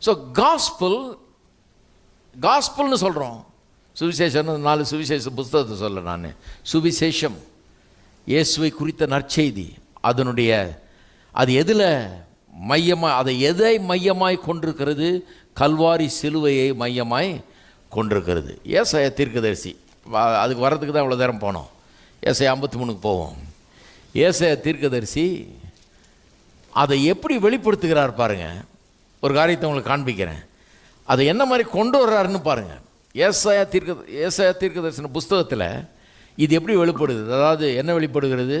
So காஸ்பல்னு சொல்கிறோம். சுவிசேஷம் 4 சுவிசேஷ புஸ்தகத்தை சொல்ல நான். சுவிசேஷம் இயேசுவை குறித்த நற்செய்தி. அது எதில் அதை எதை மையமாய் கொண்டிருக்கிறது? கல்வாரி சிலுவையை மையமாய் கொண்டிருக்கிறது. ஏசாயா தீர்க்கதரிசி, அதுக்கு வர்றதுக்கு தான் இவ்வளோ நேரம் போனோம். ஏசாயா 53க்கு போவோம். ஏசாயா தீர்க்கதரிசி அதை எப்படி வெளிப்படுத்துகிறார் பாருங்கள். ஒரு காரியத்தை உங்களுக்கு காண்பிக்கிறேன். அதை என்ன மாதிரி கொண்டு வர்றாருன்னு பாருங்கள். ஏசாயா தீர்க்கதரிசன புஸ்தகத்தில் இது எப்படி வெளிப்படுது? அதாவது என்ன வெளிப்படுகிறது?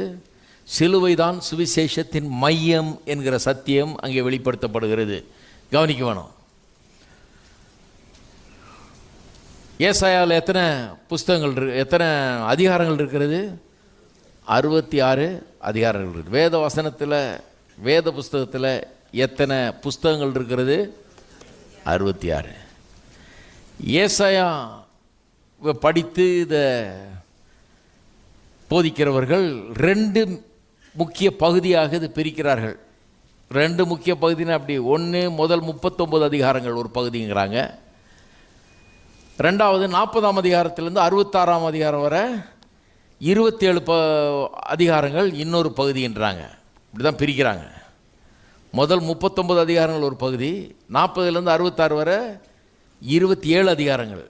சிலுவை தான் சுவிசேஷத்தின் மையம் என்கிற சத்தியம் அங்கே வெளிப்படுத்தப்படுகிறது. கவனிக்க வேணும். ஏசாயாவில் எத்தனை புஸ்தகங்கள் எத்தனை அதிகாரங்கள் இருக்கிறது? 66 அதிகாரங்கள் இருக்குது. வேத வசனத்தில், வேத புஸ்தகத்தில் எத்தனை புஸ்தகங்கள் இருக்கிறது? 66. ஏசாயா படித்து இதை போதிக்கிறவர்கள் 2 முக்கிய பகுதியாக இது பிரிக்கிறார்கள். 2 முக்கிய பகுதினா அப்படி, ஒன்று முதல் 39 அதிகாரங்கள் ஒரு பகுதிங்கிறாங்க. 2வது 40ஆம் அதிகாரத்திலேருந்து 66ஆம் அதிகாரம் வரை 27 அதிகாரங்கள் இன்னொரு பகுதின்றாங்க. இப்படி தான் பிரிக்கிறாங்க. முதல் 39 அதிகாரங்கள் ஒரு பகுதி, 40லேருந்து 66 வரை 27 அதிகாரங்கள்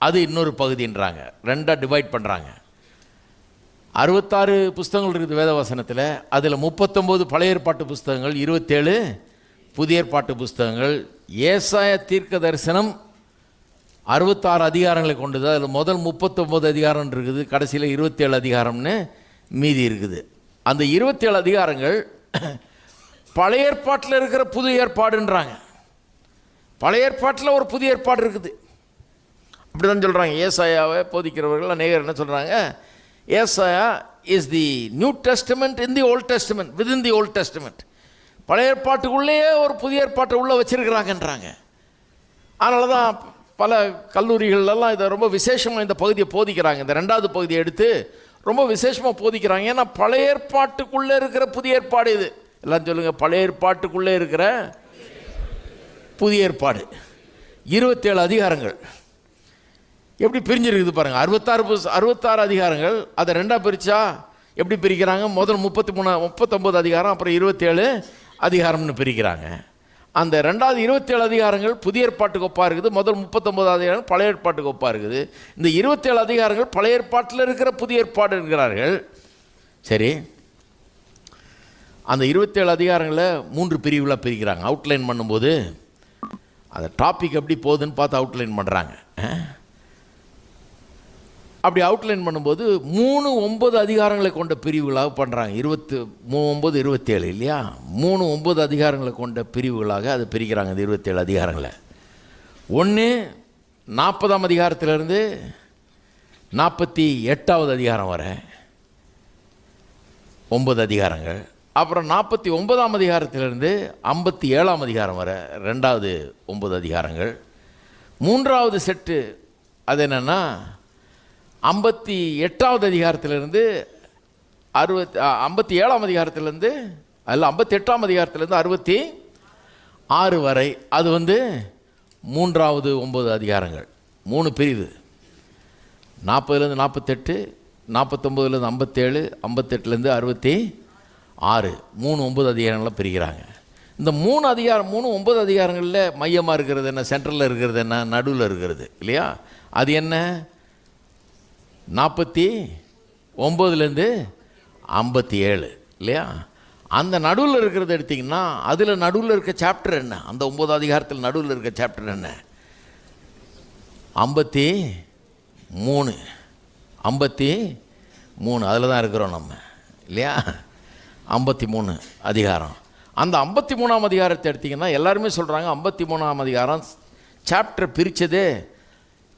அது இன்னொரு பகுதின்றாங்க. 2ஆக டிவைட் பண்ணுறாங்க. 66 புஸ்தகங்கள் இருக்குது வேதவசனத்தில். அதில் 39 பழைய ஏற்பாட்டு புஸ்தகங்கள், 27 புதிய ஏற்பாட்டு புஸ்தகங்கள். ஏசாயா தீர்க்க தரிசனம் 66 அதிகாரங்களை கொண்டது. அதில் முதல் 39 அதிகாரம் இருக்குது, கடைசியில் 27 அதிகாரம்னு மீதி இருக்குது. அந்த 27 அதிகாரங்கள் பழைய ஏற்பாட்டில் இருக்கிற புது ஏற்பாடுன்றாங்க. பழைய ஏற்பாட்டில் ஒரு புதிய ஏற்பாடு இருக்குது, அப்படி தான் சொல்கிறாங்க. ஏசாயாவை போதிக்கிறவர்கள் அநேகர் என்ன சொல்கிறாங்க? ஏசாயா is the New Testament in the Old Testament, within the Old Testament. பழைய ஏற்பாட்டுக்குள்ளேயே ஒரு புதிய ஏற்பாட்டை உள்ளே வச்சிருக்கிறாங்கன்றாங்க. அதனால தான் பல கல்லூரிகளெல்லாம் இதை ரொம்ப விசேஷமாக இந்த பகுதியை போதிக்கிறாங்க. இந்த 2வது பகுதியை எடுத்து ரொம்ப விசேஷமாக போதிக்கிறாங்க. ஏன்னா பழைய ஏற்பாட்டுக்குள்ளே இருக்கிற புதிய ஏற்பாடு இது. எல்லாம் சொல்லுங்கள், பழைய ஏற்பாட்டுக்குள்ளே இருக்கிற புதிய ஏற்பாடு. 27 அதிகாரங்கள் எப்படி பிரிஞ்சிருக்குது பாருங்கள். 66 அதிகாரங்கள். அதை 2ஆக பிரித்தா எப்படி பிரிக்கிறாங்க? முதல் 39 அதிகாரம், அப்புறம் 27 அதிகாரம்னு பிரிக்கிறாங்க. அந்த 2வது 27 அதிகாரங்கள் புதிய ஏற்பாட்டுக்கு ஒப்பாக இருக்குது. முதல் 39 அதிகாரம் பழைய ஏற்பாட்டுக்கு ஒப்பாக இருக்குது. இந்த 27 அதிகாரங்கள் பழைய ஏற்பாட்டில் இருக்கிற புதிய ஏற்பாடு இருக்கிறார்கள். சரி, அந்த 27 அதிகாரங்களை 3 பிரிவுகளாக பிரிக்கிறாங்க. அவுட்லைன் பண்ணும்போது அந்த டாபிக் எப்படி போகுதுன்னு பார்த்து அவுட்லைன் பண்ணுறாங்க. அப்படி அவுட்லைன் பண்ணும்போது 3-9 அதிகாரங்களை கொண்ட பிரிவுகளாக பண்ணுறாங்க. 23-9-27 இல்லையா? 3-9 அதிகாரங்களை கொண்ட பிரிவுகளாக அதை பிரிக்கிறாங்க. இந்த 27 அதிகாரங்களை ஒன்று 40ஆம் அதிகாரத்திலிருந்து 48வது அதிகாரம் வரை 9 அதிகாரங்கள். அப்புறம் 49ஆம் அதிகாரத்திலிருந்து 57ஆம் அதிகாரம் வரை 2வது 9 அதிகாரங்கள். 3வது செட்டு அது என்னென்னா 58வது அதிகாரத்திலிருந்து 57ஆம் அதிகாரத்திலேருந்து 58ஆம் அதிகாரத்திலேருந்து 66 வரை. அது 3வது 9 அதிகாரங்கள். 3 பிரிவு. 40லேருந்து 48, 49லேருந்து 57, 58லேருந்து 66, 3-9 அதிகாரங்களாக பிரிக்கிறாங்க. இந்த 3-9 அதிகாரங்களில் மையமாக இருக்கிறது என்ன? சென்ட்ரலில் இருக்கிறது என்ன? நடுவில் இருக்கிறது இல்லையா? அது என்ன? 49லேருந்து 57 இல்லையா? அந்த நடுவில் இருக்கிறத எடுத்திங்கன்னா அதில் நடுவில் இருக்க சாப்டர் என்ன? அந்த 9 அதிகாரத்தில் நடுவில் இருக்க சாப்டர் என்ன? 53. 53 அதில் தான் இருக்கிறோம் நம்ம இல்லையா? 53 அதிகாரம். அந்த 53ஆம் அதிகாரத்தை எடுத்திங்கன்னா எல்லாருமே சொல்கிறாங்க 53ஆம் அதிகாரம் சாப்டர் பிரித்ததே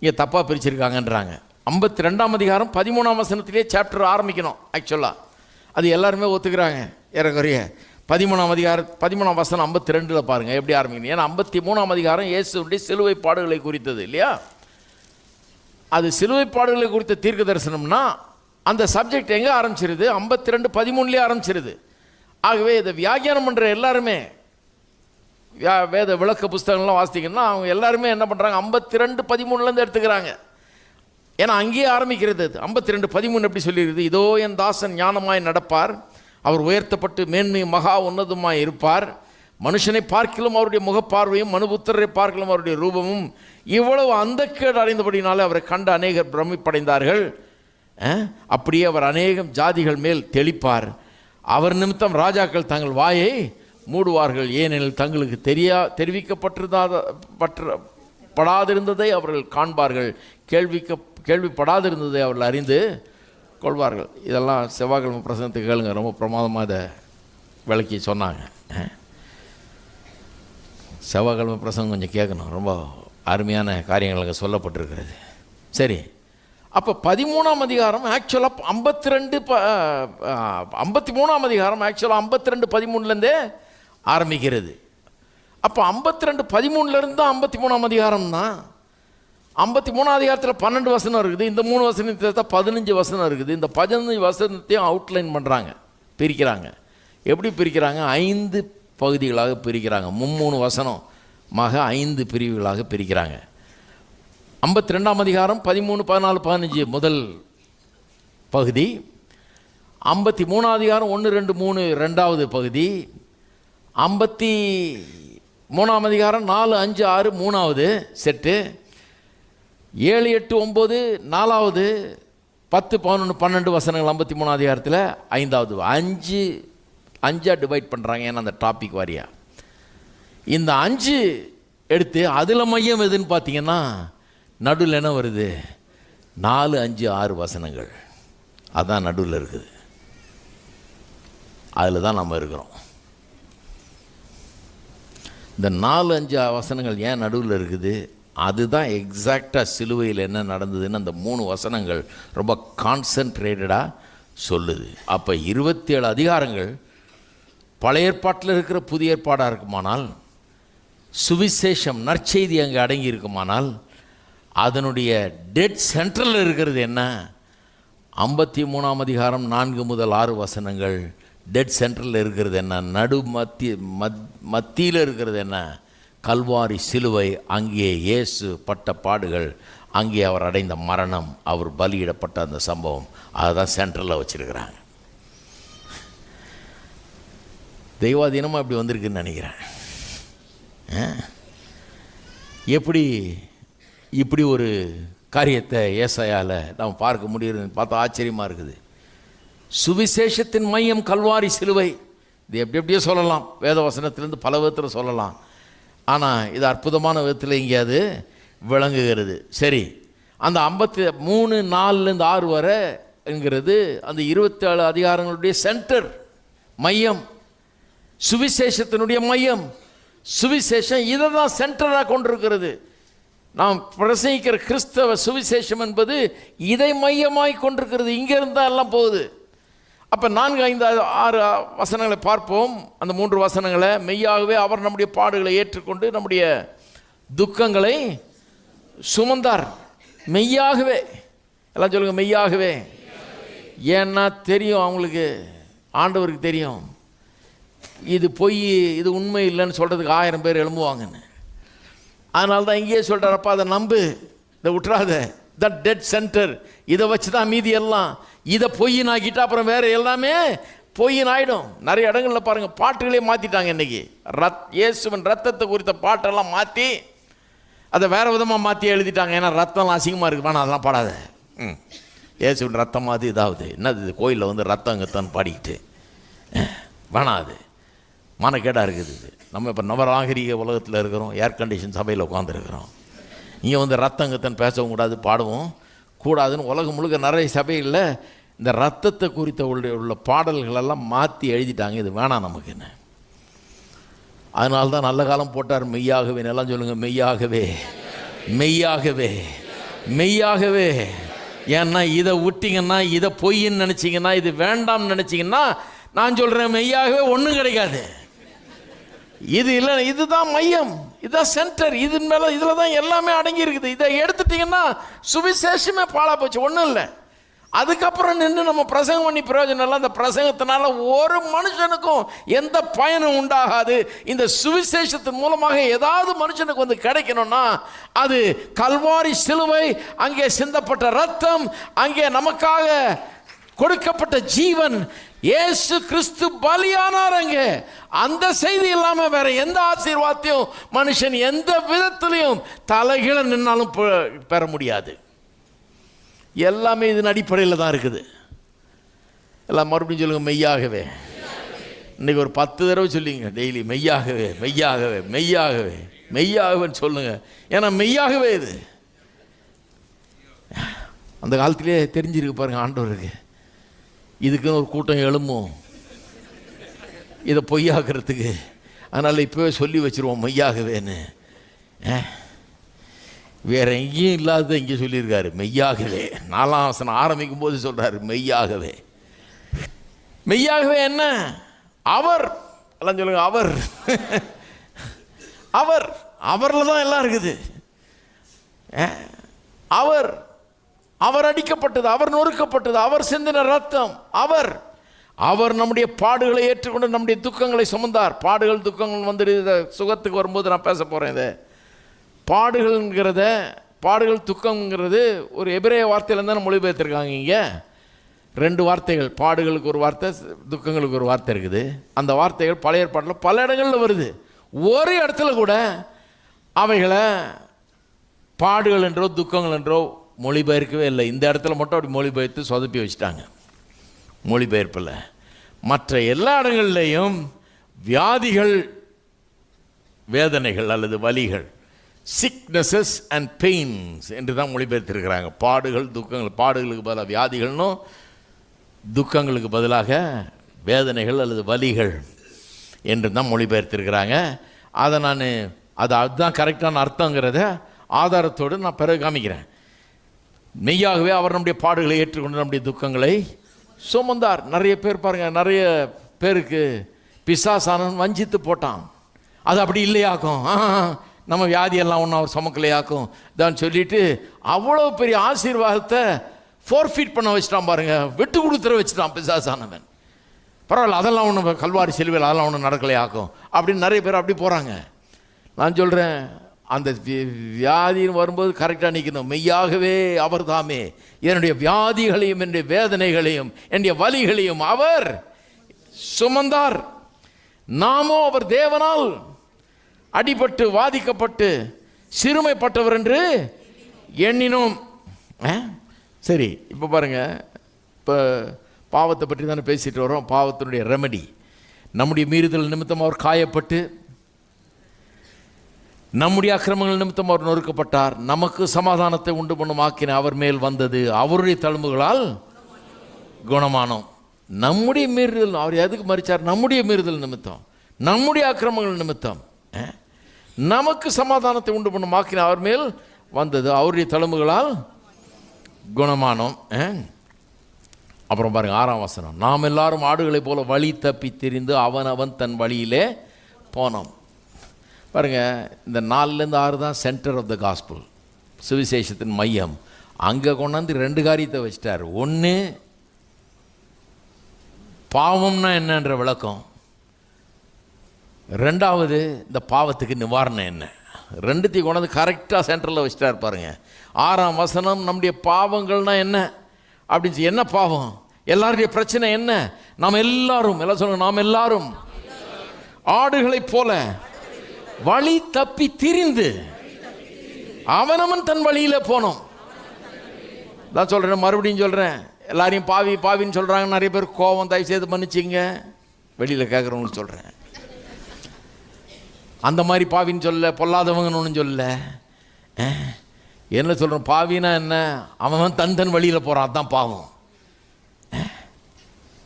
இங்கே தப்பாக பிரிச்சிருக்காங்கன்றாங்க. 52ஆம் அதிகாரம் 13ஆம் வசனத்திலே சாப்டர் ஆரம்பிக்கணும். ஆக்சுவலாக அது எல்லாருமே ஒத்துக்கிறாங்க ஏறக்குறைய. 13ஆம் வசனம் 52 பாருங்கள் எப்படி ஆரம்பிக்கணும். ஏன்னா 53ஆம் அதிகாரம் இயேசுவுடைய சிலுவை பாடுகளை குறித்தது இல்லையா? அது சிலுவை பாடுகளை குறித்த தீர்க்க தரிசனம்னா அந்த சப்ஜெக்ட் எங்கே ஆரம்பிச்சிருது? 52:13 ஆரம்பிச்சிருது. ஆகவே இதை வியாக்கியானம் பண்ணுற எல்லாருமே வேத விளக்க புஸ்தகங்கள்லாம் வாசித்தீங்கன்னா அவங்க எல்லாருமே என்ன பண்ணுறாங்க, 52:13 எடுத்துக்கிறாங்க. ஏன்னா அங்கேயே ஆரம்பிக்கிறது. 52:13 எப்படி சொல்லியிருக்குது, இதோ என் தாசன் ஞானமாய் நடப்பார், அவர் உயர்த்தப்பட்டு மேன்மை மகா உன்னதமாய் இருப்பார், மனுஷனை பார்க்கிலும் அவருடைய முகப்பார்வையும் மனுபுத்திரரை பார்க்கிலும் அவருடைய ரூபமும் இவ்வளவு அந்த கேடு அடைந்தபடினாலே அவரை கண்டு அநேகர் பிரமிப்படைந்தார்கள். அப்படியே அவர் அநேகம் ஜாதிகள் மேல் தெளிப்பார். அவர் நிமித்தம் ராஜாக்கள் தங்கள் வாயை மூடுவார்கள், ஏனெனில் தங்களுக்கு தெரிவிக்கப்படாதிருந்ததை அவர்கள் காண்பார்கள், கேள்விப்படாதிருந்ததை அவர்கள் அறிந்து கொள்வார்கள். இதெல்லாம் செவ்வாய்க்கிழமை பிரசங்கத்துக்கு கேளுங்க, ரொம்ப பிரமாதமாக இதை விளக்கி சொன்னாங்க. செவ்வாய்க்கிழமை பிரசங்கம் கொஞ்சம் கேட்கணும், ரொம்ப அருமையான காரியங்களுக்கு சொல்லப்பட்டிருக்கிறது. சரி, அப்போ 13ஆம் அதிகாரம் ஆக்சுவலாக 53ஆம் அதிகாரம் ஆக்சுவலாக 52:13 ஆரம்பிக்கிறது. அப்போ 52:13 தான் 53ஆம் அதிகாரம் தான். 53ஆம் அதிகாரத்தில் 12 வசனம் இருக்குது, இந்த 3 வசனத்தை 15 வசனம் இருக்குது. இந்த 15 வசனத்தையும் அவுட்லைன் பண்ணுறாங்க, பிரிக்கிறாங்க. எப்படி பிரிக்கிறாங்க, 5 பகுதிகளாக பிரிக்கிறாங்க. 3 வசனம் மக 5 பிரிவுகளாக பிரிக்கிறாங்க. 52ஆம் அதிகாரம் 13, 14, 15 முதல் பகுதி, 53ஆம் அதிகாரம் 1, 2, 3 ரெண்டாவது பகுதி, 53ஆம் அதிகாரம் 4, 5, 6 மூணாவது செட்டு, 7, 8, 9 நாலாவது, 10, 11, 12 வசனங்கள் 53ஆம் அதிகாரத்தில் ஐந்தாவது. 5 டிவைட் பண்ணுறாங்க, ஏன்னா அந்த டாபிக் வாரியா. இந்த 5 எடுத்து அதில் மையம் எதுன்னு பார்த்தீங்கன்னா நடுவில் என்ன வருது, 4, 5, 6 வசனங்கள், அதுதான் நடுவில் இருக்குது. அதில் தான் நம்ம இருக்கிறோம். இந்த 4, 5 வசனங்கள் ஏன் நடுவில் இருக்குது, அதுதான் எக்ஸாக்டாக சிலுவையில் என்ன நடந்ததுன்னு அந்த 3 வசனங்கள் ரொம்ப கான்சன்ட்ரேட்டடாக சொல்லுது. அப்போ 27 அதிகாரங்கள் பழைய ஏற்பாட்டில் இருக்கிற புதிய ஏற்பாடாக இருக்குமானால், சுவிசேஷம் நற்செய்தி அங்கே அடங்கி இருக்குமானால், அதனுடைய டெட் சென்ட்ரலில் இருக்கிறது என்ன, 53ஆம் அதிகாரம் 4 முதல் 6 வசனங்கள் டெட் சென்ட்ரலில் இருக்கிறது என்ன, மத்தியில் இருக்கிறது என்ன, கல்வாரி சிலுவை, அங்கே இயேசு பட்ட பாடுகள், அங்கே அவர் அடைந்த மரணம், அவர் பலியிடப்பட்ட அந்த சம்பவம், அதுதான் சென்ட்ரலில் வச்சுருக்கிறாங்க. தெய்வாதீனமாக இப்படி வந்திருக்குன்னு நினைக்கிறேன். எப்படி இப்படி ஒரு காரியத்தை ஏசாயால் நாம் பார்க்க முடியுதுன்னு பார்த்தா ஆச்சரியமாக இருக்குது. சுவிசேஷத்தின் மையம் கல்வாரி சிலுவை. இது எப்படியோ சொல்லலாம், வேத வசனத்திலேருந்து பல விதத்தில் சொல்லலாம். ஆனால் இது அற்புதமான விதத்தில் எங்கேயாவது விளங்குகிறது. சரி, அந்த 53, 4லேருந்து 6 வரைங்கிறது அந்த 27 அதிகாரங்களுடைய சென்டர், மையம், சுவிசேஷத்தினுடைய மையம். சுவிசேஷம் இதை தான் சென்டராக கொண்டிருக்கிறது. நாம் பிரசங்கிக்கிற கிறிஸ்தவ சுவிசேஷம் என்பது இதை மையமாய் கொண்டிருக்கிறது. இங்கே இருந்தால் எல்லாம் போகுது. அப்போ 4, 5, 6 வசனங்களை பார்ப்போம். அந்த 3 வசனங்களை, மெய்யாகவே அவர் நம்முடைய பாடுகளை ஏற்றுக்கொண்டு நம்முடைய துக்கங்களை சுமந்தார். மெய்யாகவே, எல்லாம் சொல்லுங்க மெய்யாகவே. ஏன்னா தெரியும் அவங்களுக்கு, ஆண்டவருக்கு தெரியும் இது பொய், இது உண்மை இல்லைன்னு சொல்கிறதுக்கு 1000 பேர் எழும்புவாங்கன்னு. அதனால தான் இங்கேயே சொல்கிறாரப்பா, அதை நம்பு, இதை விட்டுறாத, த டெட் சென்டர், இதை வச்சு தான் மீதி எல்லாம். இதை பொய்ன்னு ஆக்கிட்டா அப்புறம் வேறு எல்லாமே பொய்ன்னு ஆகிடும். நிறைய இடங்களில் பாருங்கள், பாட்டுகளே மாற்றிட்டாங்க. இன்றைக்கி இயேசுவின் ரத்தத்தை குறித்த பாட்டெல்லாம் மாற்றி அதை வேறு விதமாக மாற்றி எழுதிட்டாங்க. ஏன்னா ரத்தம்லாம் அசிங்கமாக இருக்குது, வேணாம் அதெல்லாம் பாடாத, இயேசுவின் ரத்தம் மாதிரி இதாவது என்னது, இது கோயிலில் வந்து ரத்தம் கத்தன்னு பாடிக்கிட்டு வேணாம், அது மனக்கேடாக இருக்குது. இது நம்ம இப்போ நவநாகரிக உலகத்தில் இருக்கிறோம், ஏர் கண்டிஷன் சபையில் உட்காந்துருக்கிறோம். இங்கே வந்து ரத்தங்கத்தன் பேசவும் கூடாது, பாடவும் கூடாதுன்னு உலகம் முழுக்க நிறைய சபைகளில் இந்த ரத்தத்தை குறித்த உள்ள பாடல்களெல்லாம் மாற்றி எழுதிட்டாங்க. இது வேணாம் நமக்குன்னு. அதனால தான் நல்ல காலம் போட்டார், மெய்யாகவே. எல்லாம் சொல்லுங்கள் மெய்யாகவே, மெய்யாகவே, மெய்யாகவே. ஏன்னா இதை விட்டிங்கன்னா, இதை பொய்ன்னு நினச்சிங்கன்னா, இது வேண்டாம்னு நினச்சிங்கன்னா, நான் சொல்கிறேன் மெய்யாகவே ஒன்றும் கிடைக்காது. இது இல்லை, இதுதான் மையம், இதுதான் சென்டர், இது மேலே இதில் தான் எல்லாமே அடங்கி இருக்குது. இதை எடுத்துட்டிங்கன்னா சுவிசேஷமே பாழா போச்சு, ஒன்றும் இல்லை. அதுக்கப்புறம் நின்று நம்ம பிரசங்கம் பண்ணி பிரயோஜனம் இல்லை. அந்த பிரசங்கத்தினால ஒரு மனுஷனுக்கும் எந்த பயனும் உண்டாகாது. இந்த சுவிசேஷத்தின் மூலமாக ஏதாவது மனுஷனுக்கு வந்து கிடைக்கணும்னா அது கல்வாரி சிலுவை, அங்கே சிந்தப்பட்ட ரத்தம், அங்கே நமக்காக கொடுக்கப்பட்ட ஜீவன், இயேசு கிறிஸ்து பலியானார். அங்கே அந்த செய்தி இல்லாமல் வேற எந்த ஆசீர்வாதத்தையும் மனுஷன் எந்த விதத்திலையும் தலைகீழ நின்னாலும் பெற முடியாது. எல்லாமே இதன் அடிப்படையில் தான் இருக்குது. எல்லாம் மறுபடியும் சொல்லுங்க, மெய்யாகவே. இன்னைக்கு ஒரு 10 தடவை சொல்லிங்க டெய்லி, மெய்யாகவே மெய்யாகவே மெய்யாகவே மெய்யாகவேன்னு சொல்லுங்க. ஏன்னா மெய்யாகவே இது அந்த காலத்திலே தெரிஞ்சிருக்கு பாருங்க ஆண்டவருக்கு. இதுக்குன்னு ஒரு கூட்டம் எழும்பும் இதை பொய்யாக்குறதுக்கு. அதனால் இப்போவே சொல்லி வச்சுருவோம் மெய்யாகவேன்னு. வேற எங்கேயும் இல்லாத இங்கே சொல்லியிருக்காரு மெய்யாகவே. 4ஆம் வசனம் ஆரம்பிக்கும் போது சொல்கிறாரு மெய்யாகவே. மெய்யாகவே என்ன? அவர் எல்லாம் சொல்லுங்க, அவர் அவர் அவரில் தான் எல்லாம் இருக்குது. அவர் அவர் அடிக்கப்பட்டது, அவர் நொறுக்கப்பட்டது, அவர் சிந்தின ரத்தம், அவர் அவர் நம்முடைய பாடுகளை ஏற்றுக்கொண்டு நம்முடைய துக்கங்களை சுமந்தார். பாடுகள் துக்கங்கள் வந்துடுது. சுகத்துக்கு வரும்போது நான் பேச போகிறேன். இதை பாடுகள்ங்கிறத, பாடுகள் துக்கங்கிறது ஒரு எபிரேய வார்த்தையிலேருந்து தான் மொழிபெயர்த்திருக்காங்க. இங்கே 2 வார்த்தைகள், பாடுகளுக்கு ஒரு வார்த்தை, துக்கங்களுக்கு ஒரு வார்த்தை இருக்குது. அந்த வார்த்தைகள் பழைய ஏற்பாட்டில் பல இடங்களில் வருது. ஒரு இடத்துல கூட அவைகளை பாடுகள் என்றோ துக்கங்கள் என்றோ மொழிபெயர்க்கவே இல்லை. இந்த இடத்துல மட்டும் அப்படி மொழிபெயர்த்து சொதப்பி வச்சுட்டாங்க மொழிபெயர்ப்பில். மற்ற எல்லா இடங்கள்லேயும் வியாதிகள், வேதனைகள் அல்லது வலிகள், சிக்னஸஸ் அண்ட் பெயின்ஸ் என்று தான் மொழிபெயர்த்திருக்கிறாங்க. பாடுகள் துக்கங்கள், பாடுகளுக்கு பதிலாக வியாதிகள்னும் துக்கங்களுக்கு பதிலாக வேதனைகள் அல்லது வலிகள் என்று தான் மொழிபெயர்த்திருக்கிறாங்க. அதை நான் அதுதான் கரெக்டான அர்த்தங்கிறத ஆதாரத்தோடு நான் பிறகு காமிக்கிறேன். மெய்யாகவே அவர் நம்முடைய பாடுகளை ஏற்றுக்கொண்டு நம்முடைய துக்கங்களை சுமந்தார். நிறைய பேர் பாருங்கள், நிறைய பேருக்கு பிசாசானவன் வஞ்சித்து போட்டான். அது அப்படி இல்லையாக்கும், நம்ம வியாதியெல்லாம் ஒன்றும் அவர் சுமக்கலையாக்கும் தான் சொல்லிட்டு அவ்வளோ பெரிய ஆசீர்வாதத்தை ஃபோர்ஃபீட் பண்ண வச்சுட்டான் பாருங்க, விட்டு கொடுத்துற வச்சுட்டான் பிசாசானவன். பரவாயில்ல, அதெல்லாம் ஒன்றும் கல்வாரி சிலுவையில் அதெல்லாம் ஒன்றும் நடக்கலையாக்கும் அப்படின்னு நிறைய பேர் அப்படி போகிறாங்க. நான் சொல்கிறேன், அந்த வியாதின்னு வரும்போது கரெக்டாக நிற்கணும். மெய்யாகவே அவர் தாமே என்னுடைய வியாதிகளையும் என்னுடைய வேதனைகளையும் என்னுடைய வலிகளையும் அவர் சுமந்தார். நாமோ அவர் தேவனால் அடிபட்டு வாதிக்கப்பட்டு சிறுமைப்பட்டவர் என்று எண்ணினோம். சரி, இப்போ பாருங்கள், இப்போ பாவத்தை பற்றி தானே பேசிட்டு வரோம். பாவத்தினுடைய ரெமெடி, நம்முடைய மீறுதல் நிமித்தம் அவர் காயப்பட்டு, நம்முடைய அக்கிரமங்கள் நிமித்தம் அவர் நொறுக்கப்பட்டார். நமக்கு சமாதானத்தை உண்டு பண்ணும் ஆக்கின அவர் மேல் வந்தது, அவருடைய தழும்புகளால் குணமானோம். நம்முடைய மீறுதல், அவர் எதுக்கு மரித்தார்? நம்முடைய மீறுதல் நிமித்தம், நம்முடைய அக்கிரமங்கள் நிமித்தம் நமக்கு சமாதானத்தை உண்டு பண்ணும் ஆக்கின அவர் மேல் வந்தது, அவருடைய தழும்புகளால் குணமானோம். அப்புறம் பாருங்க 6ஆம் வசனம், நாம் எல்லாரும் ஆடுகளை போல வழி தப்பி திரிந்து அவன் தன் வழியிலே போனோம். பாருங்கள், இந்த 4லேருந்து 6 தான் சென்டர் ஆஃப் த காஸ்பிள், சுவிசேஷத்தின் மையம். அங்கே கொண்டாந்து 2 காரியத்தை வச்சிட்டார். ஒன்று, பாவம்னா என்னன்ற விளக்கம். 2வது, இந்த பாவத்துக்கு நிவாரணம் என்ன. 2த்தையும் கொண்டாந்து கரெக்டாக சென்டரில் வச்சிட்டார் பாருங்கள். 6ஆம் வசனம், நம்முடைய பாவங்கள்னா என்ன அப்படின்னு, என்ன பாவம், எல்லாருடைய பிரச்சனை என்ன. நாம் எல்லாரும், எல்லாம் சொல்லுங்க, நாம் எல்லாரும் ஆடுகளைப் போல வழி தப்பி திரிந்து அவனவன் தன் வழியில போனோம். தான் சொல்றேன், மறுபடியும் சொல்றேன், எல்லாரையும் பாவி பாவின்னு சொல்றாங்க நிறைய பேர். கோபம், தயவு செய்து மன்னிச்சிங்க, வெளியில கேட்குறவங்களுக்கு சொல்றேன். அந்த மாதிரி பாவின்னு சொல்ல, பொல்லாதவங்கன்னு ஒன்றும் சொல்ல. என்ன சொல்கிறோம், பாவினா என்ன, அவன் தன் வழியில் போகிறான், அதுதான் பாவம்.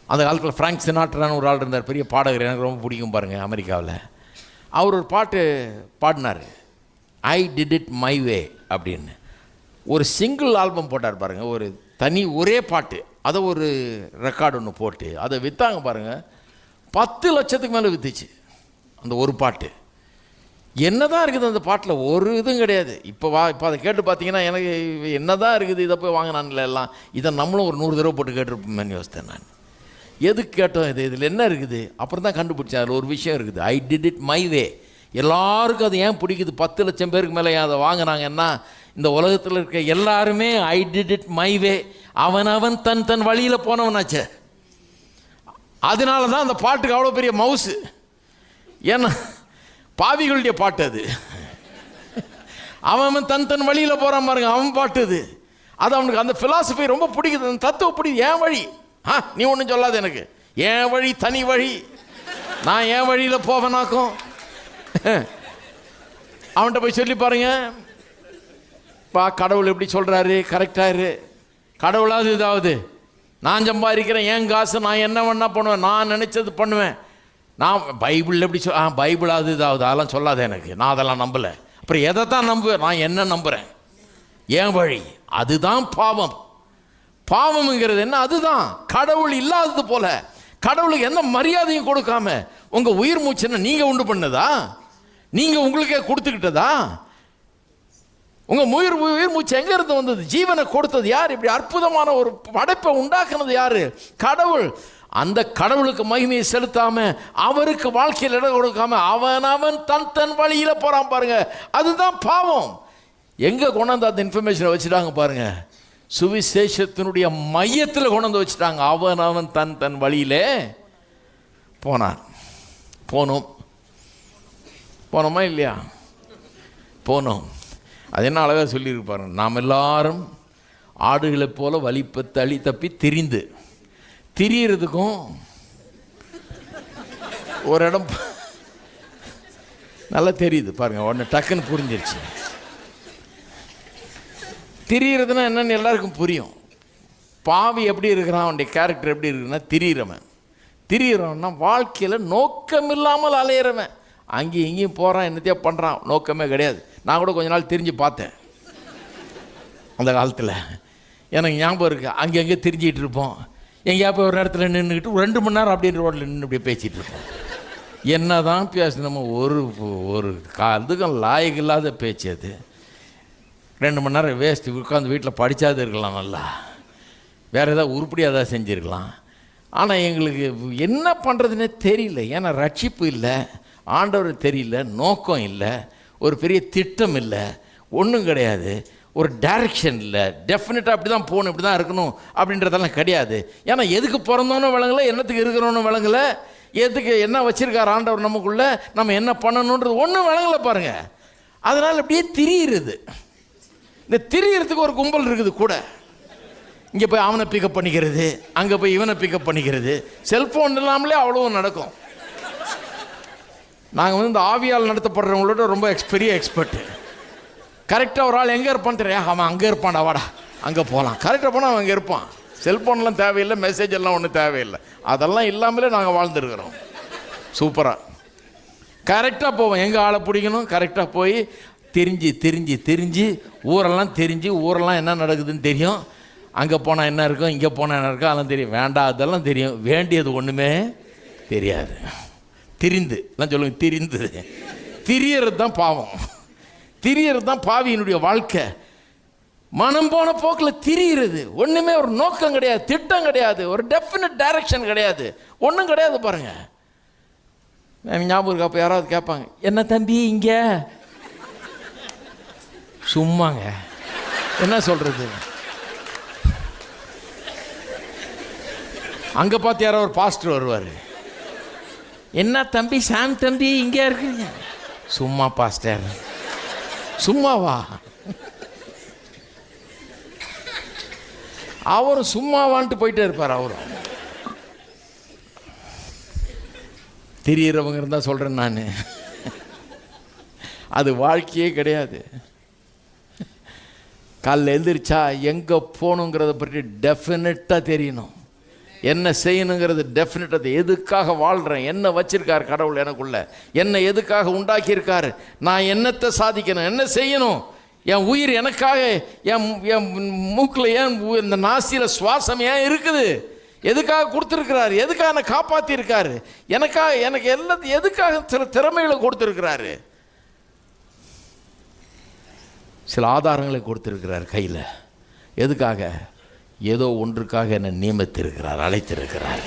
அந்த காலத்தில் ஃப்ராங்க் சினாட்ரான்னு ஒரு ஆள் இருந்தார், பெரிய பாடகர், எனக்கு ரொம்ப பிடிக்கும் பாருங்கள், அமெரிக்காவில். அவர் ஒரு பாட்டு பாடினார், I did it my way அப்படின்னு. ஒரு சிங்கிள் ஆல்பம் போட்டார் பாருங்கள், ஒரு தனி ஒரே பாட்டு, அதை ஒரு ரெக்கார்டு ஒன்று போட்டு அதை விற்றாங்க பாருங்கள். 10 லட்சத்துக்கு மேலே விற்றுச்சு அந்த ஒரு பாட்டு. என்னதான் இருக்குது அந்த பாட்டில்? ஒரு இதுவும் கிடையாது. இப்போ அதை கேட்டு பார்த்தீங்கன்னா எனக்கு என்னதான் இருக்குது, இதை போய் வாங்கினான்ல எல்லாம், இதை நம்மளும் ஒரு 100 தடவை போட்டு கேட்டிருப்போம்னு யோசித்தேன் நான். எதுக்கு கேட்டோம்? இதில் என்ன இருக்குது? அப்புறம் தான் கண்டுபிடிச்சேன், அதில் ஒரு விஷயம் இருக்குது. I did it my way. எல்லாருக்கும் அது ஏன் பிடிக்குது? 10 லட்சம் பேருக்கு மேலே அதை வாங்கினாங்கன்னா, இந்த உலகத்தில் இருக்க எல்லாருமே I did it my way, அவன் தன் வழியில் போனவனாச்சே. அதனால தான் அந்த பாட்டுக்கு அவ்வளோ பெரிய மவுசு. ஏன்னா பாவிகளுடைய பாட்டு அது. அவன் தன் வழியில் போகிறான் பாருங்க, அவன் பாட்டு அது. அது அவனுக்கு அந்த ஃபிலாசபி ரொம்ப பிடிக்குது, அந்த தத்துவம் பிடிக்குது. என் வழி, நீ ஒன்றும் சொல்லாது எனக்கு, என் வழி தனி வழி, நான் என் வழியில் போவேனாக்கும். அவன்கிட்ட போய் சொல்லி பாருங்க, கடவுள் எப்படி சொல்கிறாரு, கரெக்டாரு. கடவுளாவது இதாவது நான் சம்பாதிக்கிறேன், என் காசு, நான் என்ன வேணா பண்ணுவேன், நான் நினச்சது பண்ணுவேன். நான் பைபிள் எப்படி பைபிளாவது இதாவது அதெல்லாம் சொல்லாத எனக்கு, நான் அதெல்லாம் நம்பலை. அப்புறம் எதை தான் நம்புவேன்? நான் என்ன நம்புகிறேன்? என் வழி. அதுதான் பாவம். பாவம்ங்கிறது என்ன? அதுதான் கடவுள் இல்லாதது போல, கடவுளுக்கு எந்த மரியாதையும் கொடுக்காம உங்கள் உயிர் மூச்சுன்னா நீங்கள் உண்டு பண்ணதா? நீங்கள் உங்களுக்கே கொடுத்துக்கிட்டதா? உங்கள் உயிர் மூச்சு எங்கேருந்து வந்தது? ஜீவனை கொடுத்தது யார்? இப்படி அற்புதமான ஒரு படைப்பை உண்டாக்குனது யார்? கடவுள். அந்த கடவுளுக்கு மகிமையை செலுத்தாம, அவருக்கு வாழ்க்கையில் இடம் கொடுக்காம அவன் தன் வழியில் போகிறான் பாருங்க, அதுதான் பாவம். எங்கே கொண்டாந்து அந்த இன்ஃபர்மேஷனை வச்சுட்டாங்க பாருங்க, சுவிசேஷத்தினுடைய மையத்தில் கொண்டாந்து வச்சுட்டாங்க. அவன் தன் வழியிலே போனான். போனோமா இல்லையா? போனோம். அது என்ன அழகாக சொல்லியிருப்பாரு, நாம் எல்லாரும் ஆடுகளைப் போல வழி தப்பி திரியறதுக்கும் ஒரு இடம் நல்லா தெரியுது பாருங்க, உடனே டக்குன்னு புரிஞ்சிருச்சு. திரியறதுன்னா என்னன்னு எல்லாருக்கும் புரியும். பாவி எப்படி இருக்கிறான், அவனுடைய கேரக்டர் எப்படி இருக்குன்னா, திரியிறவன்னா வாழ்க்கையில் நோக்கம் இல்லாமல் அலையிறவன். அங்கேயும் இங்கேயும் போகிறான், என்னத்தையோ பண்ணுறான், நோக்கமே கிடையாது. நான் கூட கொஞ்ச நாள் திரிஞ்சு பார்த்தேன் அந்த காலத்தில், எனக்கு ஞாபகம் இருக்குது. அங்கங்கே திரிஞ்சிக்கிட்டு இருப்போம், எங்கேயா போய் ஒரு இடத்துல நின்றுக்கிட்டு 2 மணி நேரம் அப்படின்ற ரோட்டில் நின்று அப்படியே பேசிகிட்டு இருப்போம். என்ன தான் பேசணுமோ, ஒரு அதுக்கும் லாயக்கு இல்லாத பேச்சு அது. 2 மணி நேரம் வேஸ்ட்டு. உட்காந்து வீட்டில் படித்தாது இருக்கலாம், நல்லா வேறு ஏதாவது உருப்படியாக ஏதாவது செஞ்சுருக்கலாம். ஆனால் எங்களுக்கு என்ன பண்ணுறதுன்னே தெரியல. ஏன்னா ரட்சிப்பு இல்லை, ஆண்டவர் தெரியல, நோக்கம் இல்லை, ஒரு பெரிய திட்டம் இல்லை, ஒன்றும் கிடையாது, ஒரு டைரக்ஷன் இல்லை. டெஃபினட்டாக அப்படி தான் போகணும், இப்படி தான் இருக்கணும் அப்படின்றதெல்லாம் கிடையாது. ஏன்னா எதுக்கு பிறந்தோன்னு விளங்கலை, என்னத்துக்கு இருக்கிறோன்னு விளங்கலை, எதுக்கு என்ன வச்சுருக்கார் ஆண்டவர் நமக்குள்ளே, நம்ம என்ன பண்ணணுன்றது ஒன்றும் விளங்கலை பாருங்கள். அதனால் அப்படியே திரியிறது. இந்த திரியறதுக்கு ஒரு கும்பல் இருக்குது கூட. இங்கே போய் அவனை பிக்கப் பண்ணிக்கிறது, அங்கே போய் இவனை பிக்கப் பண்ணிக்கிறது, செல்ஃபோன் இல்லாமலே அவ்வளோ நடக்கும். நாங்கள் இந்த ஆவியால் நடத்தப்படுறவங்களோட ரொம்ப பெரிய எக்ஸ்பர்ட்டு. கரெக்டாக ஒரு ஆள் எங்கே இருப்பான்னு தெரியும், அவன் அங்கே இருப்பான்டா, வாடா அங்கே போகலாம். கரெக்டாக போனால் அவன் அங்கே இருப்பான். செல்ஃபோன்லாம் தேவையில்லை, மெசேஜ் எல்லாம் ஒன்றும் தேவையில்லை, அதெல்லாம் இல்லாமலே நாங்கள் வாழ்ந்துருக்கிறோம் சூப்பராக. கரெக்டாக போவோம், எங்கே ஆளை பிடிக்கணும் கரெக்டாக போய் தெரிஞ்சு ஊரெல்லாம் என்ன நடக்குதுன்னு தெரியும். அங்கே போனால் என்ன இருக்கும், இங்கே போனால் என்ன இருக்கும், அதெல்லாம் தெரியும். வேண்டாம் அதெல்லாம் தெரியும், வேண்டியது ஒன்றுமே தெரியாது. நான் சொல்லுவேன், திரியறது தான் பாவம், திரியறது தான் பாவியினுடைய வாழ்க்கை. மனம் போன போக்கில் திரியிறது, ஒன்றுமே ஒரு நோக்கம் கிடையாது, திட்டம் கிடையாது, ஒரு டெஃபினட் டைரக்ஷன் கிடையாது, ஒன்றும் கிடையாது பாருங்க. எனக்கு ஞாபகம் இருக்கு, அப்போ யாராவது கேட்பாங்க, என்ன தம்பி இங்கே சும்மாங்க, என்ன சொல்கிறது. அங்கே பார்த்து யாரோ ஒரு பாஸ்டர் வருவார், என்ன தம்பி சாம் தம்பி இங்கே இருக்குங்க, சும்மா பாஸ்டர், சும்மாவா, அவரும் சும்மாவான்ட்டு போயிட்டே இருப்பார். அவரும் திரியறவங்க இருந்தால் சொல்கிறேன் நான், அது வாழ்க்கையே கிடையாது. காலைல எழுந்திரிச்சா எங்கே போகணுங்கிறத பற்றி டெஃபினட்டாக தெரியணும், என்ன செய்யணுங்கிறது டெஃபினட்டாக, எதுக்காக வாழ்கிறேன், என்ன வச்சிருக்கார் கடவுள் எனக்குள்ள, என்ன எதுக்காக உண்டாக்கியிருக்காரு, நான் என்னத்தை சாதிக்கணும், என்ன செய்யணும், என் உயிர் எனக்காக, என் மூக்கில் ஏன் இந்த நாசியில் சுவாசம் ஏன் இருக்குது, எதுக்காக கொடுத்துருக்கிறாரு, எதுக்காக என்னை காப்பாற்றிருக்காரு, எனக்கு எல்லாத்தையும் எதுக்காக சில திறமைகளை கொடுத்துருக்கிறாரு. சில ஆதாரங்களை கொடுத்திருக்கிறார் கையில். எதுக்காக? ஏதோ ஒன்றுக்காக என்னை நியமித்திருக்கிறார், அழைத்திருக்கிறார்.